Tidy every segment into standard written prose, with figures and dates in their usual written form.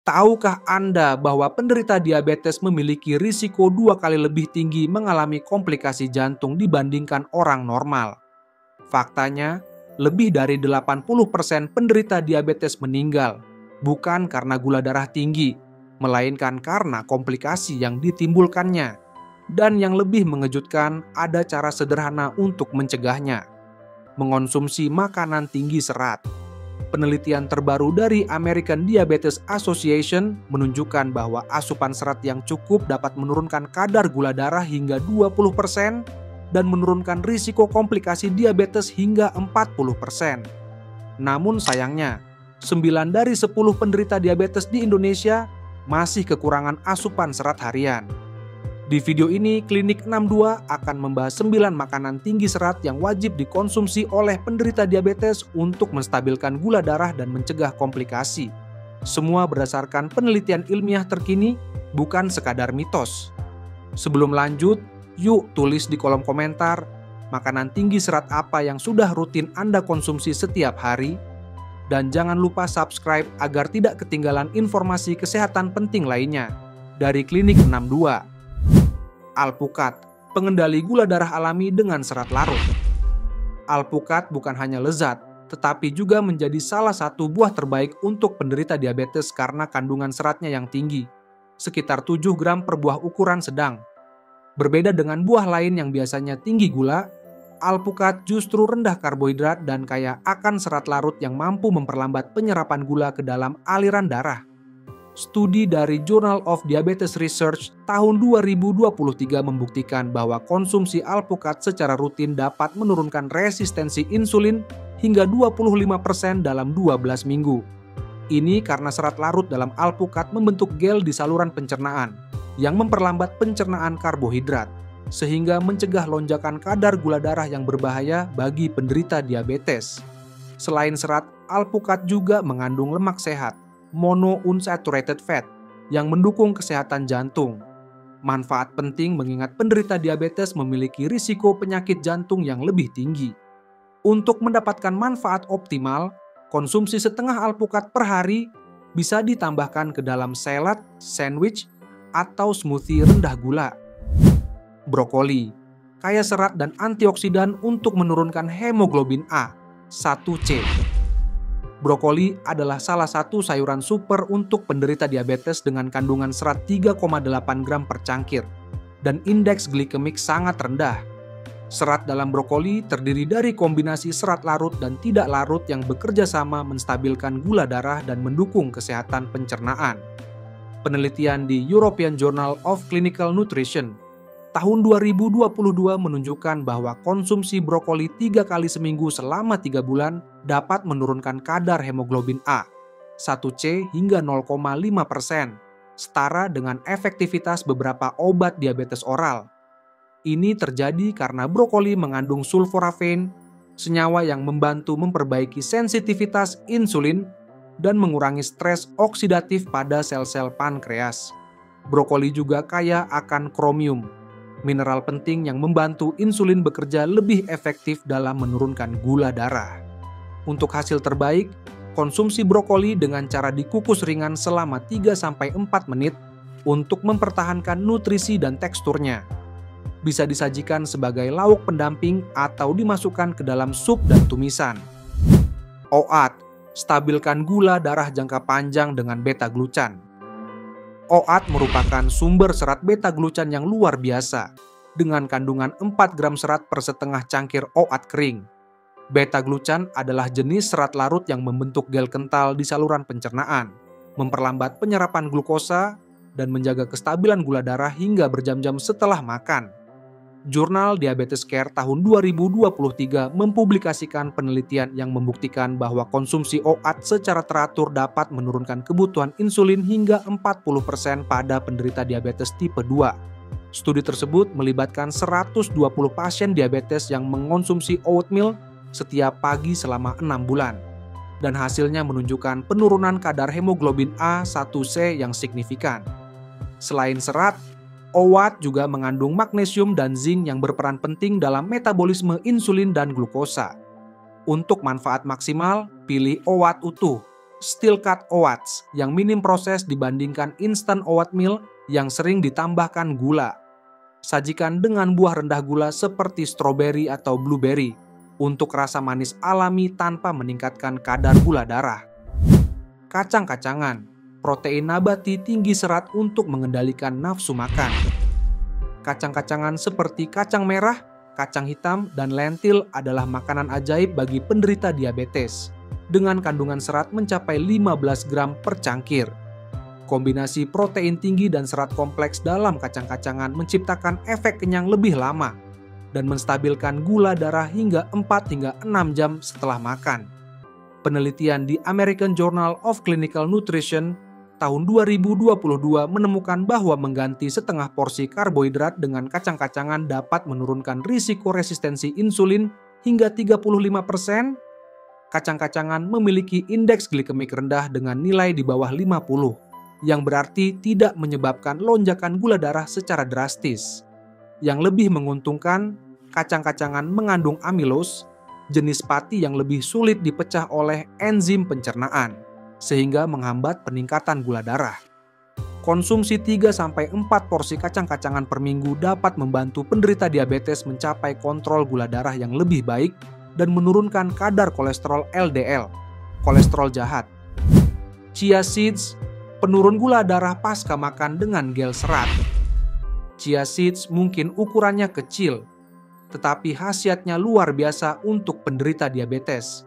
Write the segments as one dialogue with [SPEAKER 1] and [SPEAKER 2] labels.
[SPEAKER 1] Tahukah Anda bahwa penderita diabetes memiliki risiko 2 kali lebih tinggi mengalami komplikasi jantung dibandingkan orang normal? Faktanya, lebih dari 80% penderita diabetes meninggal, bukan karena gula darah tinggi, melainkan karena komplikasi yang ditimbulkannya. Dan yang lebih mengejutkan, ada cara sederhana untuk mencegahnya. Mengonsumsi makanan tinggi serat. Penelitian terbaru dari American Diabetes Association menunjukkan bahwa asupan serat yang cukup dapat menurunkan kadar gula darah hingga 20% dan menurunkan risiko komplikasi diabetes hingga 40%. Namun sayangnya, 9 dari 10 penderita diabetes di Indonesia masih kekurangan asupan serat harian. Di video ini, Klinik 62 akan membahas 9 makanan tinggi serat yang wajib dikonsumsi oleh penderita diabetes untuk menstabilkan gula darah dan mencegah komplikasi. Semua berdasarkan penelitian ilmiah terkini, bukan sekadar mitos. Sebelum lanjut, yuk tulis di kolom komentar, makanan tinggi serat apa yang sudah rutin Anda konsumsi setiap hari? Dan jangan lupa subscribe agar tidak ketinggalan informasi kesehatan penting lainnya dari Klinik 62. Alpukat, pengendali gula darah alami dengan serat larut. Alpukat bukan hanya lezat, tetapi juga menjadi salah satu buah terbaik untuk penderita diabetes karena kandungan seratnya yang tinggi, sekitar 7 gram per buah ukuran sedang. Berbeda dengan buah lain yang biasanya tinggi gula, alpukat justru rendah karbohidrat dan kaya akan serat larut yang mampu memperlambat penyerapan gula ke dalam aliran darah. Studi dari Journal of Diabetes Research tahun 2023 membuktikan bahwa konsumsi alpukat secara rutin dapat menurunkan resistensi insulin hingga 25% dalam 12 minggu. Ini karena serat larut dalam alpukat membentuk gel di saluran pencernaan yang memperlambat pencernaan karbohidrat, sehingga mencegah lonjakan kadar gula darah yang berbahaya bagi penderita diabetes. Selain serat, alpukat juga mengandung lemak sehat, monounsaturated fat, yang mendukung kesehatan jantung. Manfaat penting mengingat penderita diabetes memiliki risiko penyakit jantung yang lebih tinggi. Untuk mendapatkan manfaat optimal, konsumsi setengah alpukat per hari bisa ditambahkan ke dalam salad, sandwich, atau smoothie rendah gula. Brokoli, kaya serat dan antioksidan untuk menurunkan hemoglobin A, 1C. Brokoli adalah salah satu sayuran super untuk penderita diabetes dengan kandungan serat 3,8 gram per cangkir dan indeks glikemik sangat rendah. Serat dalam brokoli terdiri dari kombinasi serat larut dan tidak larut yang bekerja sama menstabilkan gula darah dan mendukung kesehatan pencernaan. Penelitian di European Journal of Clinical Nutrition tahun 2022 menunjukkan bahwa konsumsi brokoli 3 kali seminggu selama 3 bulan dapat menurunkan kadar hemoglobin A, 1C hingga 0,5%, setara dengan efektivitas beberapa obat diabetes oral. Ini terjadi karena brokoli mengandung sulforafain, senyawa yang membantu memperbaiki sensitivitas insulin dan mengurangi stres oksidatif pada sel-sel pankreas. Brokoli juga kaya akan kromium, mineral penting yang membantu insulin bekerja lebih efektif dalam menurunkan gula darah. Untuk hasil terbaik, konsumsi brokoli dengan cara dikukus ringan selama 3-4 menit untuk mempertahankan nutrisi dan teksturnya. Bisa disajikan sebagai lauk pendamping atau dimasukkan ke dalam sup dan tumisan. OAT, stabilkan gula darah jangka panjang dengan beta-glucan. OAT merupakan sumber serat beta-glucan yang luar biasa, dengan kandungan 4 gram serat per setengah cangkir OAT kering. Beta-glucan adalah jenis serat larut yang membentuk gel kental di saluran pencernaan, memperlambat penyerapan glukosa, dan menjaga kestabilan gula darah hingga berjam-jam setelah makan. Jurnal Diabetes Care tahun 2023 mempublikasikan penelitian yang membuktikan bahwa konsumsi OAT secara teratur dapat menurunkan kebutuhan insulin hingga 40% pada penderita diabetes tipe 2. Studi tersebut melibatkan 120 pasien diabetes yang mengonsumsi oatmeal setiap pagi selama 6 bulan. Dan hasilnya menunjukkan penurunan kadar hemoglobin A1C yang signifikan. Selain serat, OAT juga mengandung magnesium dan zinc yang berperan penting dalam metabolisme insulin dan glukosa. Untuk manfaat maksimal, pilih OAT utuh, steel cut oats yang minim proses dibandingkan instant oatmeal yang sering ditambahkan gula. Sajikan dengan buah rendah gula seperti stroberi atau blueberry untuk rasa manis alami tanpa meningkatkan kadar gula darah. Kacang-kacangan, protein nabati tinggi serat untuk mengendalikan nafsu makan. Kacang-kacangan seperti kacang merah, kacang hitam, dan lentil adalah makanan ajaib bagi penderita diabetes, dengan kandungan serat mencapai 15 gram per cangkir. Kombinasi protein tinggi dan serat kompleks dalam kacang-kacangan menciptakan efek kenyang lebih lama dan menstabilkan gula darah hingga 4 hingga 6 jam setelah makan. Penelitian di American Journal of Clinical Nutrition tahun 2022 menemukan bahwa mengganti setengah porsi karbohidrat dengan kacang-kacangan dapat menurunkan risiko resistensi insulin hingga 35%. Kacang-kacangan memiliki indeks glikemik rendah dengan nilai di bawah 50, yang berarti tidak menyebabkan lonjakan gula darah secara drastis. Yang lebih menguntungkan, kacang-kacangan mengandung amilose, jenis pati yang lebih sulit dipecah oleh enzim pencernaan, sehingga menghambat peningkatan gula darah. Konsumsi 3-4 porsi kacang-kacangan per minggu dapat membantu penderita diabetes mencapai kontrol gula darah yang lebih baik dan menurunkan kadar kolesterol LDL, kolesterol jahat. Chia seeds, penurun gula darah pasca makan dengan gel serat. Chia seeds mungkin ukurannya kecil, tetapi khasiatnya luar biasa untuk penderita diabetes.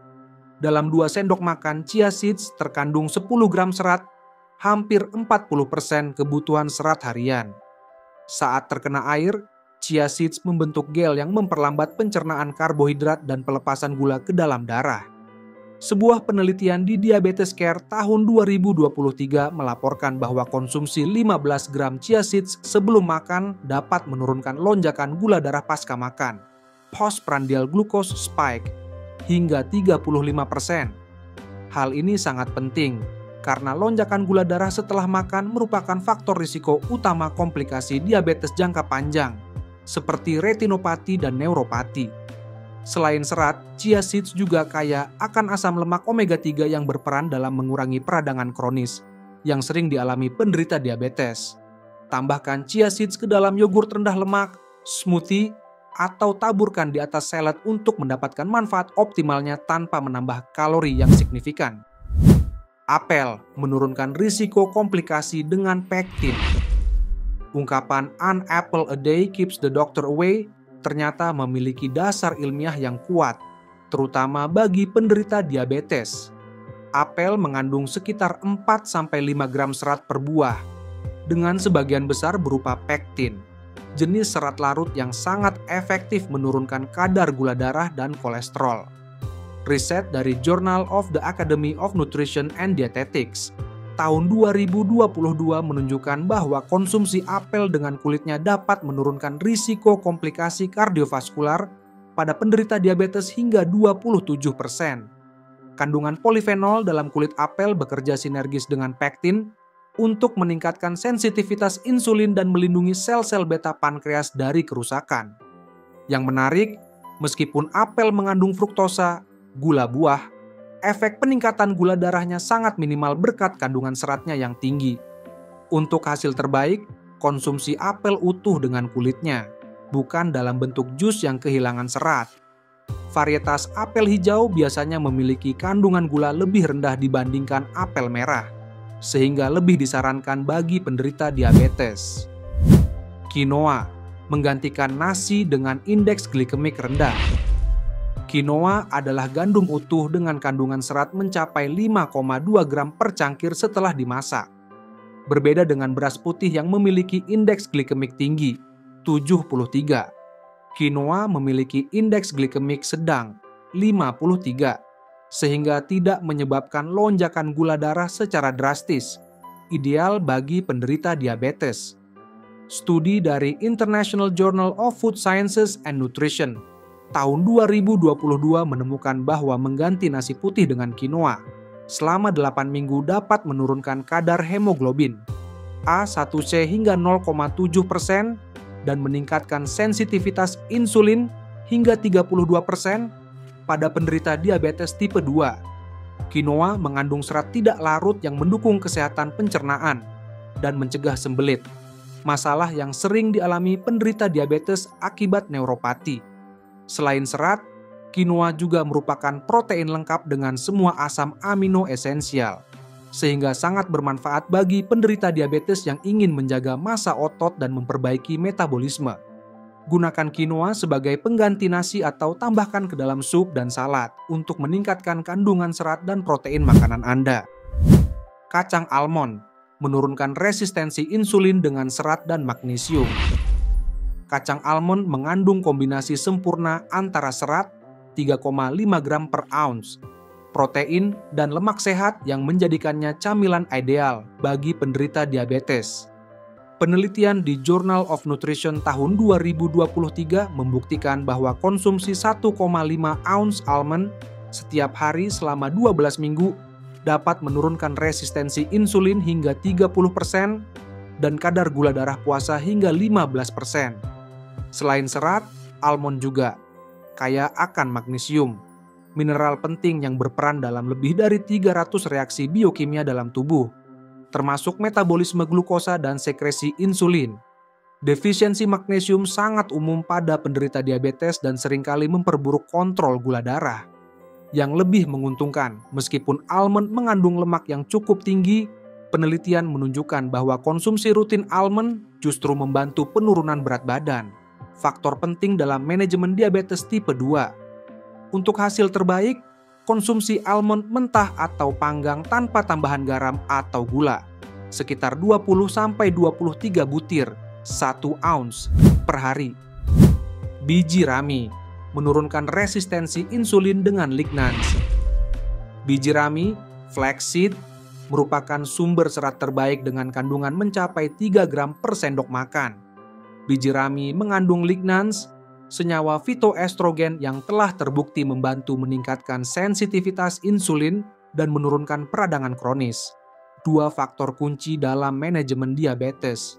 [SPEAKER 1] Dalam 2 sendok makan chia seeds terkandung 10 gram serat, hampir 40% kebutuhan serat harian. Saat terkena air, chia seeds membentuk gel yang memperlambat pencernaan karbohidrat dan pelepasan gula ke dalam darah. Sebuah penelitian di Diabetes Care tahun 2023 melaporkan bahwa konsumsi 15 gram chia seeds sebelum makan dapat menurunkan lonjakan gula darah pasca makan, postprandial glucose spike, hingga 35%. Hal ini sangat penting karena lonjakan gula darah setelah makan merupakan faktor risiko utama komplikasi diabetes jangka panjang, seperti retinopati dan neuropati. Selain serat, chia seeds juga kaya akan asam lemak omega 3 yang berperan dalam mengurangi peradangan kronis yang sering dialami penderita diabetes. Tambahkan chia seeds ke dalam yogurt rendah lemak, smoothie, atau taburkan di atas salad untuk mendapatkan manfaat optimalnya tanpa menambah kalori yang signifikan. Apel menurunkan risiko komplikasi dengan pektin. Ungkapan "an apple a day keeps the doctor away" ternyata memiliki dasar ilmiah yang kuat, terutama bagi penderita diabetes. Apel mengandung sekitar 4-5 gram serat per buah, dengan sebagian besar berupa pektin, jenis serat larut yang sangat efektif menurunkan kadar gula darah dan kolesterol. Riset dari Journal of the Academy of Nutrition and Dietetics tahun 2022 menunjukkan bahwa konsumsi apel dengan kulitnya dapat menurunkan risiko komplikasi kardiovaskular pada penderita diabetes hingga 27%. Kandungan polifenol dalam kulit apel bekerja sinergis dengan pektin untuk meningkatkan sensitivitas insulin dan melindungi sel-sel beta pankreas dari kerusakan. Yang menarik, meskipun apel mengandung fruktosa, gula buah, efek peningkatan gula darahnya sangat minimal berkat kandungan seratnya yang tinggi. Untuk hasil terbaik, konsumsi apel utuh dengan kulitnya, bukan dalam bentuk jus yang kehilangan serat. Varietas apel hijau biasanya memiliki kandungan gula lebih rendah dibandingkan apel merah, sehingga lebih disarankan bagi penderita diabetes. Quinoa menggantikan nasi dengan indeks glikemik rendah. Quinoa adalah gandum utuh dengan kandungan serat mencapai 5,2 gram per cangkir setelah dimasak. Berbeda dengan beras putih yang memiliki indeks glikemik tinggi, 73. Quinoa memiliki indeks glikemik sedang, 53, sehingga tidak menyebabkan lonjakan gula darah secara drastis, ideal bagi penderita diabetes. Studi dari International Journal of Food Sciences and Nutrition tahun 2022 menemukan bahwa mengganti nasi putih dengan quinoa selama 8 minggu dapat menurunkan kadar hemoglobin A1C hingga 0,7% dan meningkatkan sensitivitas insulin hingga 32% pada penderita diabetes tipe 2. Quinoa mengandung serat tidak larut yang mendukung kesehatan pencernaan dan mencegah sembelit, masalah yang sering dialami penderita diabetes akibat neuropati. Selain serat, quinoa juga merupakan protein lengkap dengan semua asam amino esensial, sehingga sangat bermanfaat bagi penderita diabetes yang ingin menjaga massa otot dan memperbaiki metabolisme. Gunakan quinoa sebagai pengganti nasi atau tambahkan ke dalam sup dan salad untuk meningkatkan kandungan serat dan protein makanan Anda. Kacang almond menurunkan resistensi insulin dengan serat dan magnesium. Kacang almond mengandung kombinasi sempurna antara serat 3,5 gram per ounce, protein, dan lemak sehat yang menjadikannya camilan ideal bagi penderita diabetes. Penelitian di Journal of Nutrition tahun 2023 membuktikan bahwa konsumsi 1,5 ounce almond setiap hari selama 12 minggu dapat menurunkan resistensi insulin hingga 30% dan kadar gula darah puasa hingga 15%. Selain serat, almond juga kaya akan magnesium, mineral penting yang berperan dalam lebih dari 300 reaksi biokimia dalam tubuh, termasuk metabolisme glukosa dan sekresi insulin. Defisiensi magnesium sangat umum pada penderita diabetes dan seringkali memperburuk kontrol gula darah. Yang lebih menguntungkan, meskipun almond mengandung lemak yang cukup tinggi, penelitian menunjukkan bahwa konsumsi rutin almond justru membantu penurunan berat badan, faktor penting dalam manajemen diabetes tipe 2. Untuk hasil terbaik, konsumsi almond mentah atau panggang tanpa tambahan garam atau gula, sekitar 20-23 butir 1 ounce per hari. Biji rami menurunkan resistensi insulin dengan lignans. Biji rami, flaxseed, merupakan sumber serat terbaik dengan kandungan mencapai 3 gram per sendok makan. Biji rami mengandung lignans, senyawa fitoestrogen yang telah terbukti membantu meningkatkan sensitivitas insulin dan menurunkan peradangan kronis, 2 faktor kunci dalam manajemen diabetes.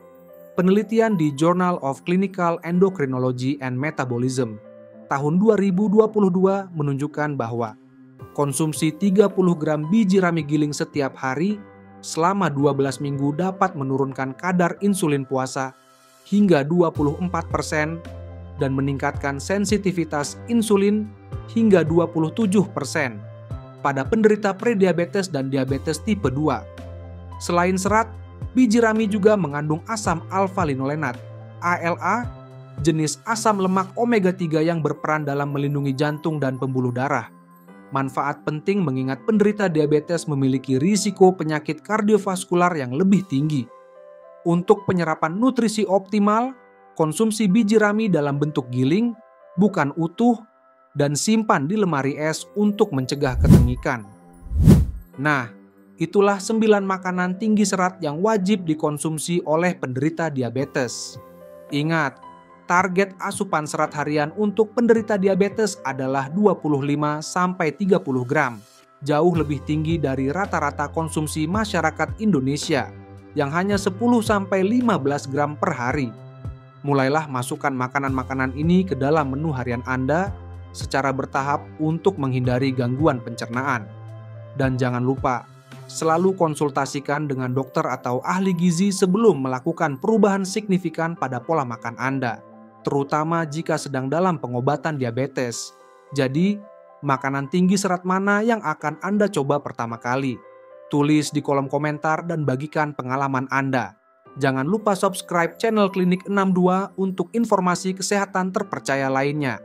[SPEAKER 1] Penelitian di Journal of Clinical Endocrinology and Metabolism tahun 2022 menunjukkan bahwa konsumsi 30 gram biji rami giling setiap hari selama 12 minggu dapat menurunkan kadar insulin puasa hingga 24% dan meningkatkan sensitivitas insulin hingga 27% pada penderita prediabetes dan diabetes tipe 2. Selain serat, biji rami juga mengandung asam alfa-linolenat, ALA, jenis asam lemak omega 3 yang berperan dalam melindungi jantung dan pembuluh darah. Manfaat penting mengingat penderita diabetes memiliki risiko penyakit kardiovaskular yang lebih tinggi. Untuk penyerapan nutrisi optimal, konsumsi biji rami dalam bentuk giling, bukan utuh, dan simpan di lemari es untuk mencegah ketengikan. Nah, itulah 9 makanan tinggi serat yang wajib dikonsumsi oleh penderita diabetes. Ingat, target asupan serat harian untuk penderita diabetes adalah 25-30 gram, jauh lebih tinggi dari rata-rata konsumsi masyarakat Indonesia yang hanya 10-15 gram per hari. Mulailah masukkan makanan-makanan ini ke dalam menu harian Anda secara bertahap untuk menghindari gangguan pencernaan. Dan jangan lupa, selalu konsultasikan dengan dokter atau ahli gizi sebelum melakukan perubahan signifikan pada pola makan Anda, terutama jika sedang dalam pengobatan diabetes. Jadi, makanan tinggi serat mana yang akan Anda coba pertama kali? Tulis di kolom komentar dan bagikan pengalaman Anda. Jangan lupa subscribe channel Klinik 62 untuk informasi kesehatan terpercaya lainnya.